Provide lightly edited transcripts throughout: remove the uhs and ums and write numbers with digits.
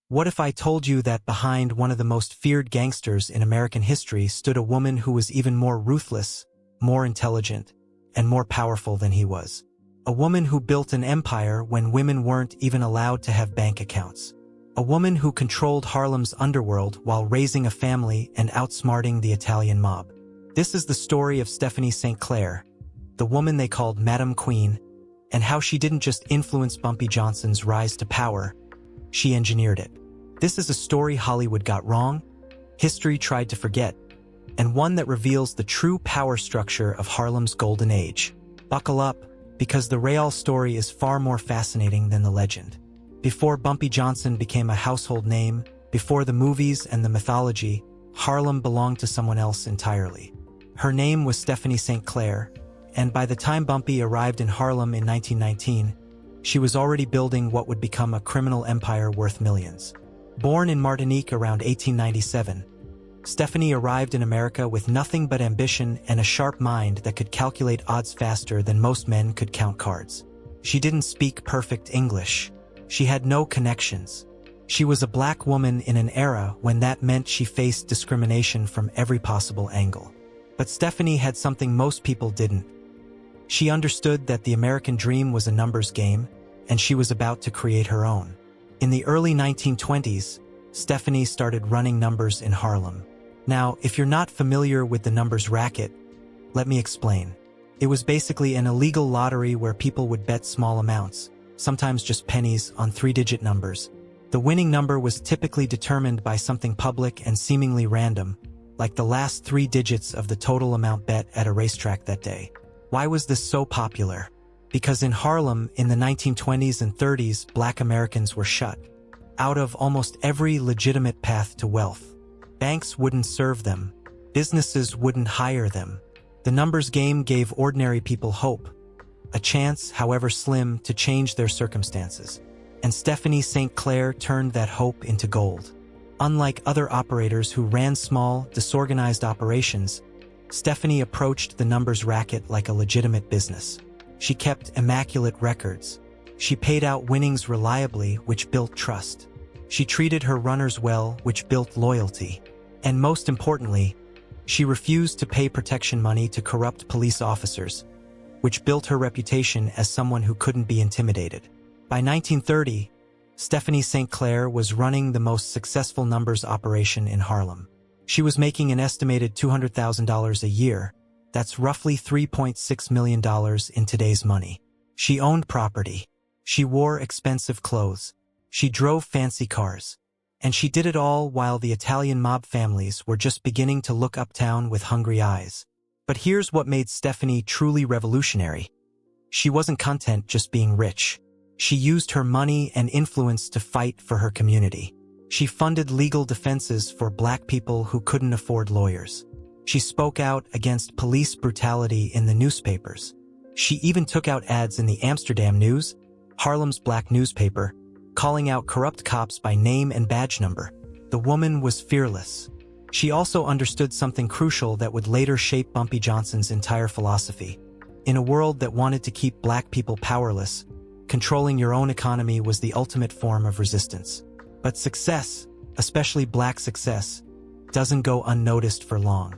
What if I told you that behind one of the most feared gangsters in American history stood a woman who was even more ruthless, more intelligent, and more powerful than he was? A woman who built an empire when women weren't even allowed to have bank accounts. A woman who controlled Harlem's underworld while raising a family and outsmarting the Italian mob. This is the story of Stephanie St. Clair, the woman they called Madam Queen, and how she didn't just influence Bumpy Johnson's rise to power, she engineered it. This is a story Hollywood got wrong, history tried to forget, and one that reveals the true power structure of Harlem's golden age. Buckle up, because the real story is far more fascinating than the legend. Before Bumpy Johnson became a household name, before the movies and the mythology, Harlem belonged to someone else entirely. Her name was Stephanie St. Clair, and by the time Bumpy arrived in Harlem in 1919, she was already building what would become a criminal empire worth millions. Born in Martinique around 1897, Stephanie arrived in America with nothing but ambition and a sharp mind that could calculate odds faster than most men could count cards. She didn't speak perfect English. She had no connections. She was a black woman in an era when that meant she faced discrimination from every possible angle. But Stephanie had something most people didn't. She understood that the American dream was a numbers game, and she was about to create her own. In the early 1920s, Stephanie started running numbers in Harlem. Now, if you're not familiar with the numbers racket, let me explain. It was basically an illegal lottery where people would bet small amounts, sometimes just pennies, on three-digit numbers. The winning number was typically determined by something public and seemingly random, like the last three digits of the total amount bet at a racetrack that day. Why was this so popular? Because in Harlem, in the 1920s and 30s, black Americans were shut out of almost every legitimate path to wealth. Banks wouldn't serve them. Businesses wouldn't hire them. The numbers game gave ordinary people hope, a chance, however slim, to change their circumstances. And Stephanie St. Clair turned that hope into gold. Unlike other operators who ran small, disorganized operations, Stephanie approached the numbers racket like a legitimate business. She kept immaculate records. She paid out winnings reliably, which built trust. She treated her runners well, which built loyalty. And most importantly, she refused to pay protection money to corrupt police officers, which built her reputation as someone who couldn't be intimidated. By 1930, Stephanie St. Clair was running the most successful numbers operation in Harlem. She was making an estimated $200,000 a year. That's roughly $3.6 million in today's money. She owned property. She wore expensive clothes. She drove fancy cars. And she did it all while the Italian mob families were just beginning to look uptown with hungry eyes. But here's what made Stephanie truly revolutionary. She wasn't content just being rich. She used her money and influence to fight for her community. She funded legal defenses for black people who couldn't afford lawyers. She spoke out against police brutality in the newspapers. She even took out ads in the Amsterdam News, Harlem's black newspaper, calling out corrupt cops by name and badge number. The woman was fearless. She also understood something crucial that would later shape Bumpy Johnson's entire philosophy. In a world that wanted to keep black people powerless, controlling your own economy was the ultimate form of resistance. But success, especially black success, doesn't go unnoticed for long.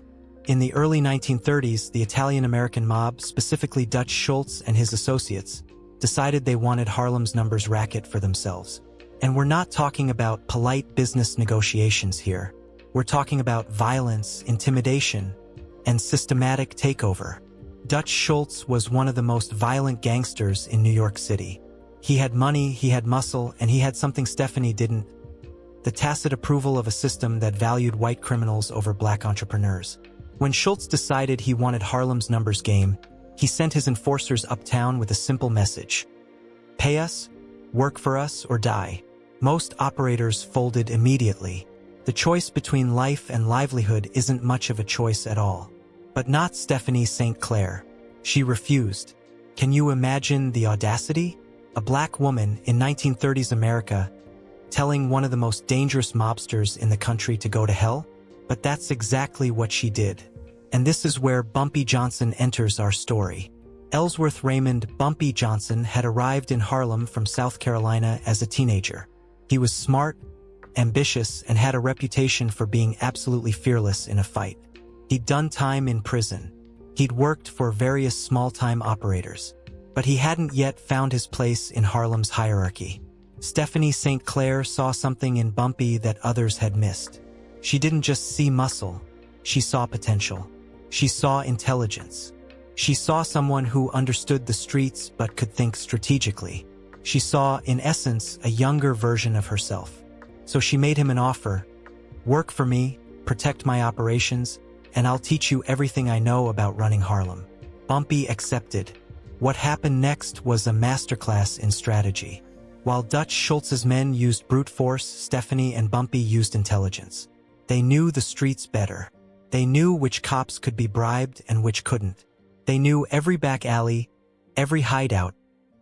In the early 1930s, the Italian-American mob, specifically Dutch Schultz and his associates, decided they wanted Harlem's numbers racket for themselves. And we're not talking about polite business negotiations here. We're talking about violence, intimidation, and systematic takeover. Dutch Schultz was one of the most violent gangsters in New York City. He had money, he had muscle, and he had something Stephanie didn't: the tacit approval of a system that valued white criminals over black entrepreneurs. When Schultz decided he wanted Harlem's numbers game, he sent his enforcers uptown with a simple message: pay us, work for us, or die. Most operators folded immediately. The choice between life and livelihood isn't much of a choice at all. But not Stephanie St. Clair. She refused. Can you imagine the audacity? A black woman in 1930s America telling one of the most dangerous mobsters in the country to go to hell? But that's exactly what she did. And this is where Bumpy Johnson enters our story. Ellsworth Raymond Bumpy Johnson had arrived in Harlem from South Carolina as a teenager. He was smart, ambitious, and had a reputation for being absolutely fearless in a fight. He'd done time in prison. He'd worked for various small-time operators. But he hadn't yet found his place in Harlem's hierarchy. Stephanie St. Clair saw something in Bumpy that others had missed. She didn't just see muscle. She saw potential. She saw intelligence. She saw someone who understood the streets but could think strategically. She saw, in essence, a younger version of herself. So she made him an offer. Work for me, protect my operations, and I'll teach you everything I know about running Harlem. Bumpy accepted. What happened next was a masterclass in strategy. While Dutch Schultz's men used brute force, Stephanie and Bumpy used intelligence. They knew the streets better. They knew which cops could be bribed and which couldn't. They knew every back alley, every hideout,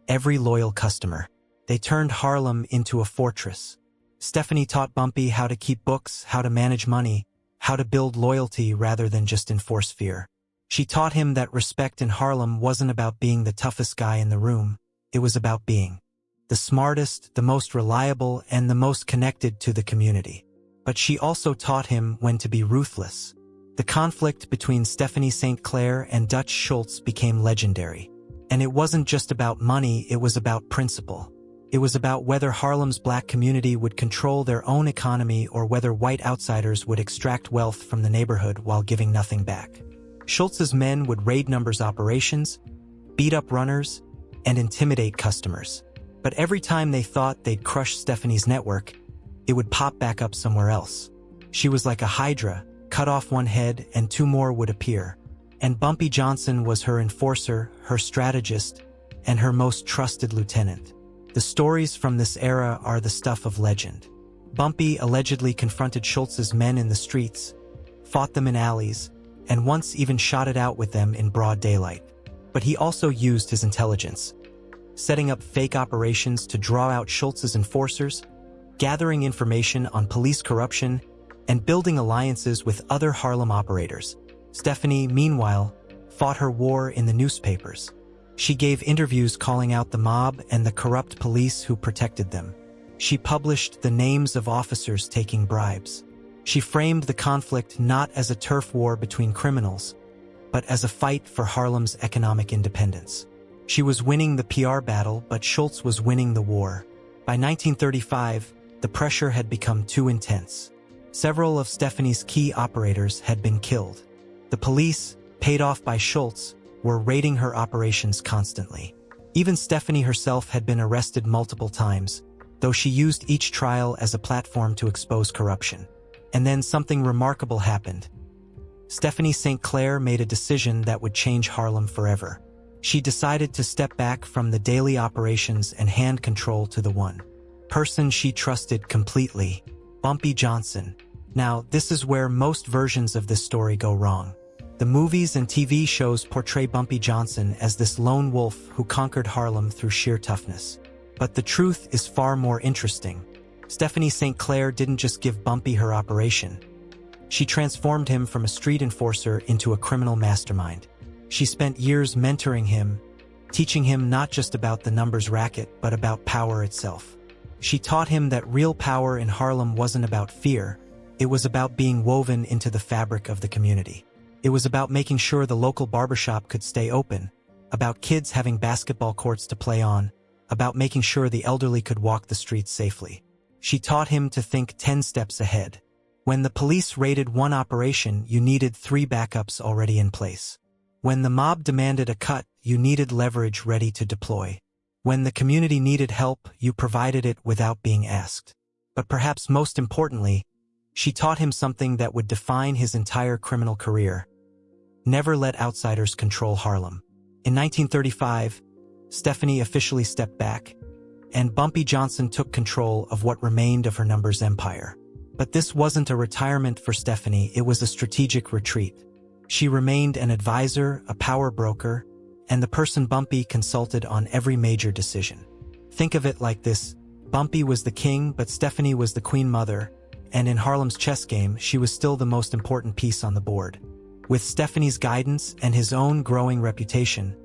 every loyal customer. They turned Harlem into a fortress. Stephanie taught Bumpy how to keep books, how to manage money, how to build loyalty rather than just enforce fear. She taught him that respect in Harlem wasn't about being the toughest guy in the room. It was about being the smartest, the most reliable, and the most connected to the community. But she also taught him when to be ruthless. The conflict between Stephanie St. Clair and Dutch Schultz became legendary. And it wasn't just about money, it was about principle. It was about whether Harlem's black community would control their own economy or whether white outsiders would extract wealth from the neighborhood while giving nothing back. Schultz's men would raid numbers operations, beat up runners, and intimidate customers. But every time they thought they'd crush Stephanie's network, it would pop back up somewhere else. She was like a hydra, cut off one head and two more would appear. And Bumpy Johnson was her enforcer, her strategist, and her most trusted lieutenant. The stories from this era are the stuff of legend. Bumpy allegedly confronted Schultz's men in the streets, fought them in alleys, and once even shot it out with them in broad daylight. But he also used his intelligence, setting up fake operations to draw out Schultz's enforcers, gathering information on police corruption, and building alliances with other Harlem operators. Stephanie, meanwhile, fought her war in the newspapers. She gave interviews calling out the mob and the corrupt police who protected them. She published the names of officers taking bribes. She framed the conflict not as a turf war between criminals, but as a fight for Harlem's economic independence. She was winning the PR battle, but Schultz was winning the war. By 1935, the pressure had become too intense. Several of Stephanie's key operators had been killed. The police, paid off by Schultz, were raiding her operations constantly. Even Stephanie herself had been arrested multiple times, though she used each trial as a platform to expose corruption. And then something remarkable happened. Stephanie St. Clair made a decision that would change Harlem forever. She decided to step back from the daily operations and hand control to the one person she trusted completely, Bumpy Johnson. Now, this is where most versions of this story go wrong. The movies and TV shows portray Bumpy Johnson as this lone wolf who conquered Harlem through sheer toughness. But the truth is far more interesting. Stephanie St. Clair didn't just give Bumpy her operation. She transformed him from a street enforcer into a criminal mastermind. She spent years mentoring him, teaching him not just about the numbers racket, but about power itself. She taught him that real power in Harlem wasn't about fear. It was about being woven into the fabric of the community. It was about making sure the local barbershop could stay open, about kids having basketball courts to play on, about making sure the elderly could walk the streets safely. She taught him to think 10 steps ahead. When the police raided one operation, you needed 3 backups already in place. When the mob demanded a cut, you needed leverage ready to deploy. When the community needed help, you provided it without being asked. But perhaps most importantly, she taught him something that would define his entire criminal career. Never let outsiders control Harlem. In 1935, Stephanie officially stepped back, and Bumpy Johnson took control of what remained of her numbers empire. But this wasn't a retirement for Stephanie, it was a strategic retreat. She remained an advisor, a power broker, and the person Bumpy consulted on every major decision. Think of it like this: Bumpy was the king, but Stephanie was the queen mother, and in Harlem's chess game, she was still the most important piece on the board. With Stephanie's guidance and his own growing reputation,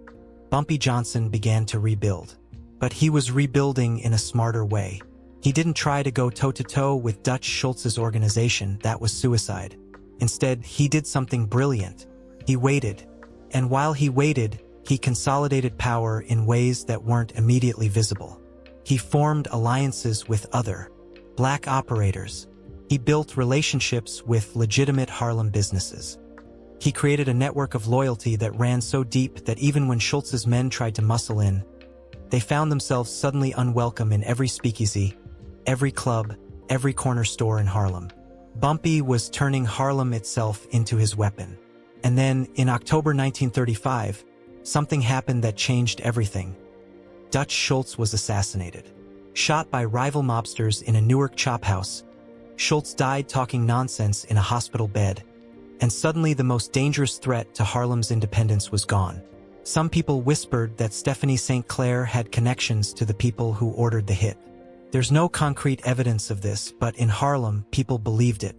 Bumpy Johnson began to rebuild. But he was rebuilding in a smarter way. He didn't try to go toe-to-toe with Dutch Schultz's organization. That was suicide. Instead, he did something brilliant. He waited. And while he waited, he consolidated power in ways that weren't immediately visible. He formed alliances with other black operators. He built relationships with legitimate Harlem businesses. He created a network of loyalty that ran so deep that even when Schultz's men tried to muscle in, they found themselves suddenly unwelcome in every speakeasy, every club, every corner store in Harlem. Bumpy was turning Harlem itself into his weapon. And then, in October 1935, something happened that changed everything. Dutch Schultz was assassinated. Shot by rival mobsters in a Newark chop house, Schultz died talking nonsense in a hospital bed. And suddenly the most dangerous threat to Harlem's independence was gone. Some people whispered that Stephanie St. Clair had connections to the people who ordered the hit. There's no concrete evidence of this, but in Harlem, people believed it.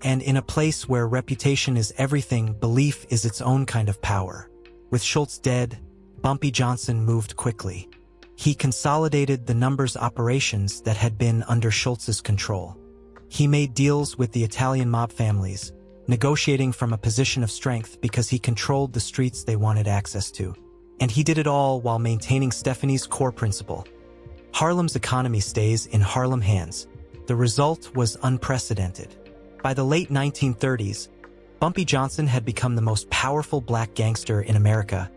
And in a place where reputation is everything, belief is its own kind of power. With Schultz dead, Bumpy Johnson moved quickly. He consolidated the numbers operations that had been under Schultz's control. He made deals with the Italian mob families, negotiating from a position of strength because he controlled the streets they wanted access to. And he did it all while maintaining Stephanie's core principle. Harlem's economy stays in Harlem hands. The result was unprecedented. By the late 1930s, Bumpy Johnson had become the most powerful black gangster in America,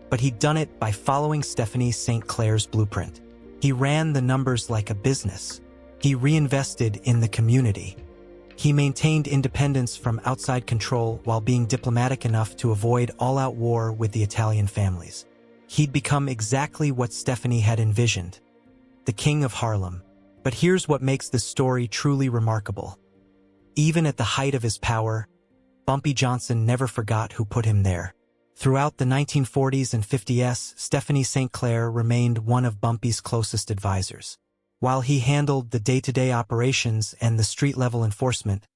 but he'd done it by following Stephanie St. Clair's blueprint. He ran the numbers like a business. He reinvested in the community. He maintained independence from outside control while being diplomatic enough to avoid all-out war with the Italian families. He'd become exactly what Stephanie had envisioned, the King of Harlem. But here's what makes this story truly remarkable. Even at the height of his power, Bumpy Johnson never forgot who put him there. Throughout the 1940s and 50s, Stephanie St. Clair remained one of Bumpy's closest advisors. While he handled the day-to-day operations and the street-level enforcement,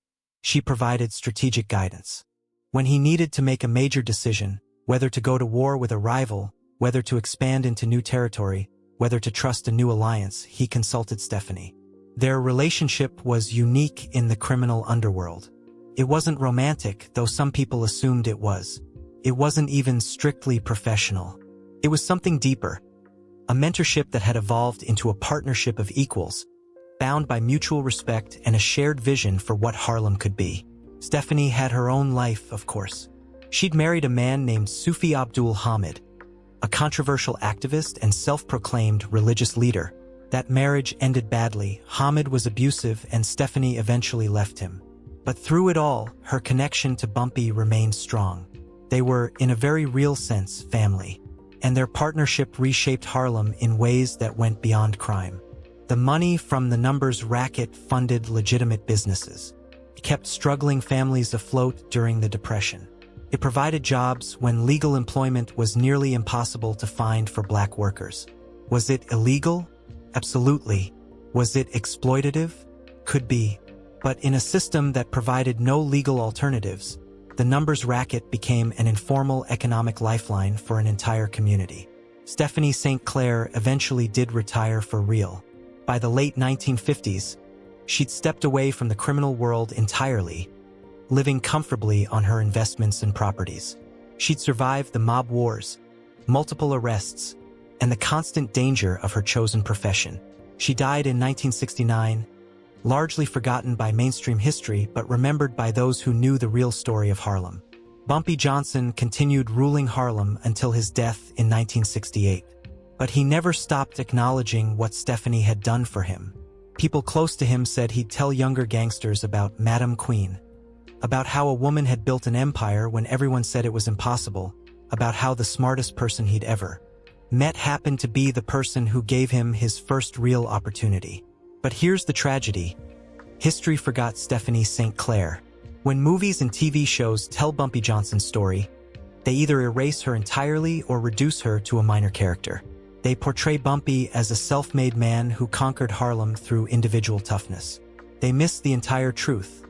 she provided strategic guidance. When he needed to make a major decision, whether to go to war with a rival, whether to expand into new territory, whether to trust a new alliance, he consulted Stephanie. Their relationship was unique in the criminal underworld. It wasn't romantic, though some people assumed it was. It wasn't even strictly professional. It was something deeper. A mentorship that had evolved into a partnership of equals, bound by mutual respect and a shared vision for what Harlem could be. Stephanie had her own life, of course. She'd married a man named Sufi Abdul Hamid, a controversial activist and self-proclaimed religious leader. That marriage ended badly. Hamid was abusive and Stephanie eventually left him. But through it all, her connection to Bumpy remained strong. They were, in a very real sense, family. And their partnership reshaped Harlem in ways that went beyond crime. The money from the numbers racket funded legitimate businesses. It kept struggling families afloat during the Depression. It provided jobs when legal employment was nearly impossible to find for black workers. Was it illegal? Absolutely. Was it exploitative? Could be. But in a system that provided no legal alternatives, the numbers racket became an informal economic lifeline for an entire community. Stephanie St. Clair eventually did retire for real. By the late 1950s, she'd stepped away from the criminal world entirely, living comfortably on her investments and properties. She'd survived the mob wars, multiple arrests, and the constant danger of her chosen profession. She died in 1969, largely forgotten by mainstream history but remembered by those who knew the real story of Harlem. Bumpy Johnson continued ruling Harlem until his death in 1968. But he never stopped acknowledging what Stephanie had done for him. People close to him said he'd tell younger gangsters about Madam Queen, about how a woman had built an empire when everyone said it was impossible, about how the smartest person he'd ever met happened to be the person who gave him his first real opportunity. But here's the tragedy. History forgot Stephanie St. Clair. When movies and TV shows tell Bumpy Johnson's story, they either erase her entirely or reduce her to a minor character. They portray Bumpy as a self-made man who conquered Harlem through individual toughness. They miss the entire truth,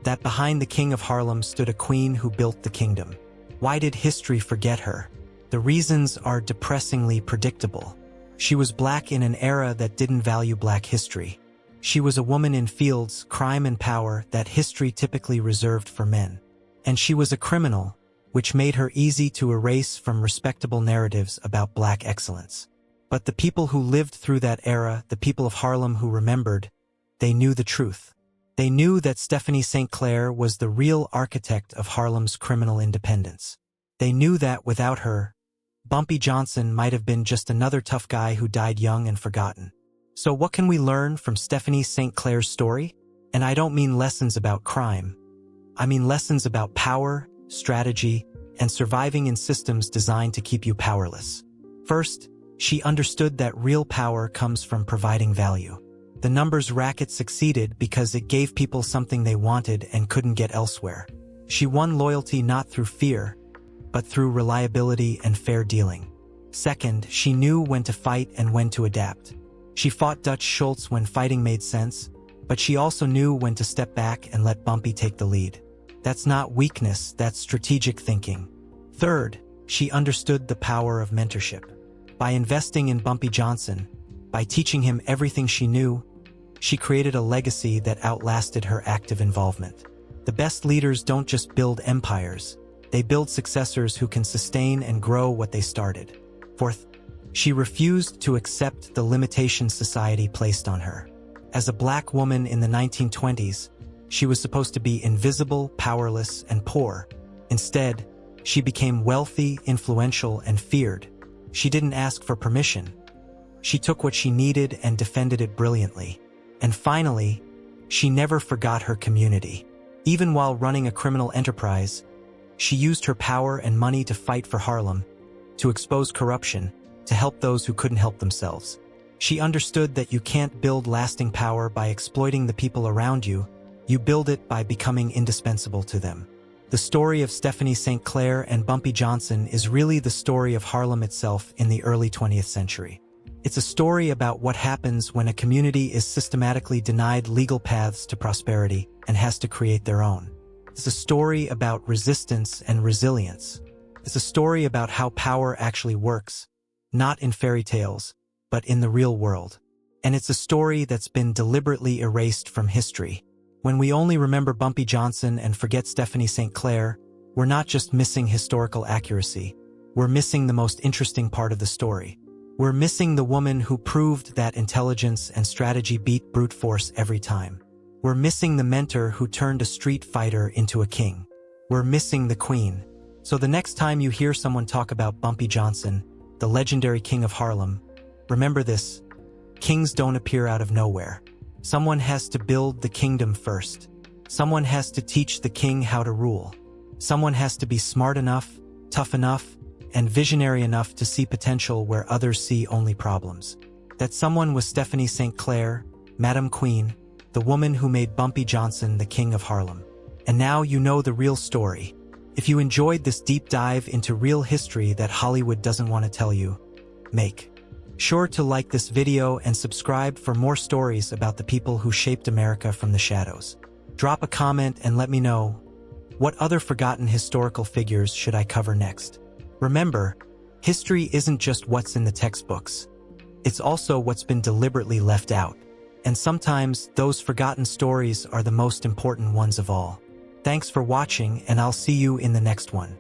that behind the King of Harlem stood a queen who built the kingdom. Why did history forget her? The reasons are depressingly predictable. She was black in an era that didn't value black history. She was a woman in fields, crime and power that history typically reserved for men. And she was a criminal, which made her easy to erase from respectable narratives about black excellence. But the people who lived through that era, the people of Harlem who remembered, they knew the truth. They knew that Stephanie St. Clair was the real architect of Harlem's criminal independence. They knew that without her, Bumpy Johnson might have been just another tough guy who died young and forgotten. So what can we learn from Stephanie St. Clair's story? And I don't mean lessons about crime. I mean lessons about power, strategy, and surviving in systems designed to keep you powerless. First, she understood that real power comes from providing value. The numbers racket succeeded because it gave people something they wanted and couldn't get elsewhere. She won loyalty not through fear, but through reliability and fair dealing. Second, she knew when to fight and when to adapt. She fought Dutch Schultz when fighting made sense, but she also knew when to step back and let Bumpy take the lead. That's not weakness, that's strategic thinking. Third, she understood the power of mentorship. By investing in Bumpy Johnson, by teaching him everything she knew, she created a legacy that outlasted her active involvement. The best leaders don't just build empires, they build successors who can sustain and grow what they started. Fourth, she refused to accept the limitations society placed on her. As a black woman in the 1920s, she was supposed to be invisible, powerless, and poor. Instead, she became wealthy, influential, and feared. She didn't ask for permission. She took what she needed and defended it brilliantly. And finally, she never forgot her community. Even while running a criminal enterprise, she used her power and money to fight for Harlem, to expose corruption, to help those who couldn't help themselves. She understood that you can't build lasting power by exploiting the people around you, you build it by becoming indispensable to them. The story of Stephanie St. Clair and Bumpy Johnson is really the story of Harlem itself in the early 20th century. It's a story about what happens when a community is systematically denied legal paths to prosperity and has to create their own. It's a story about resistance and resilience. It's a story about how power actually works, not in fairy tales, but in the real world. And it's a story that's been deliberately erased from history. When we only remember Bumpy Johnson and forget Stephanie St. Clair, we're not just missing historical accuracy, we're missing the most interesting part of the story. We're missing the woman who proved that intelligence and strategy beat brute force every time. We're missing the mentor who turned a street fighter into a king. We're missing the queen. So the next time you hear someone talk about Bumpy Johnson, the legendary King of Harlem, remember this: kings don't appear out of nowhere. Someone has to build the kingdom first. Someone has to teach the king how to rule. Someone has to be smart enough, tough enough, and visionary enough to see potential where others see only problems. That someone was Stephanie St. Clair, Madam Queen, the woman who made Bumpy Johnson the King of Harlem. And now you know the real story. If you enjoyed this deep dive into real history that Hollywood doesn't want to tell you, make sure to like this video and subscribe for more stories about the people who shaped America from the shadows. Drop a comment and let me know, what other forgotten historical figures should I cover next? Remember, history isn't just what's in the textbooks. It's also what's been deliberately left out. And sometimes those forgotten stories are the most important ones of all. Thanks for watching, and I'll see you in the next one.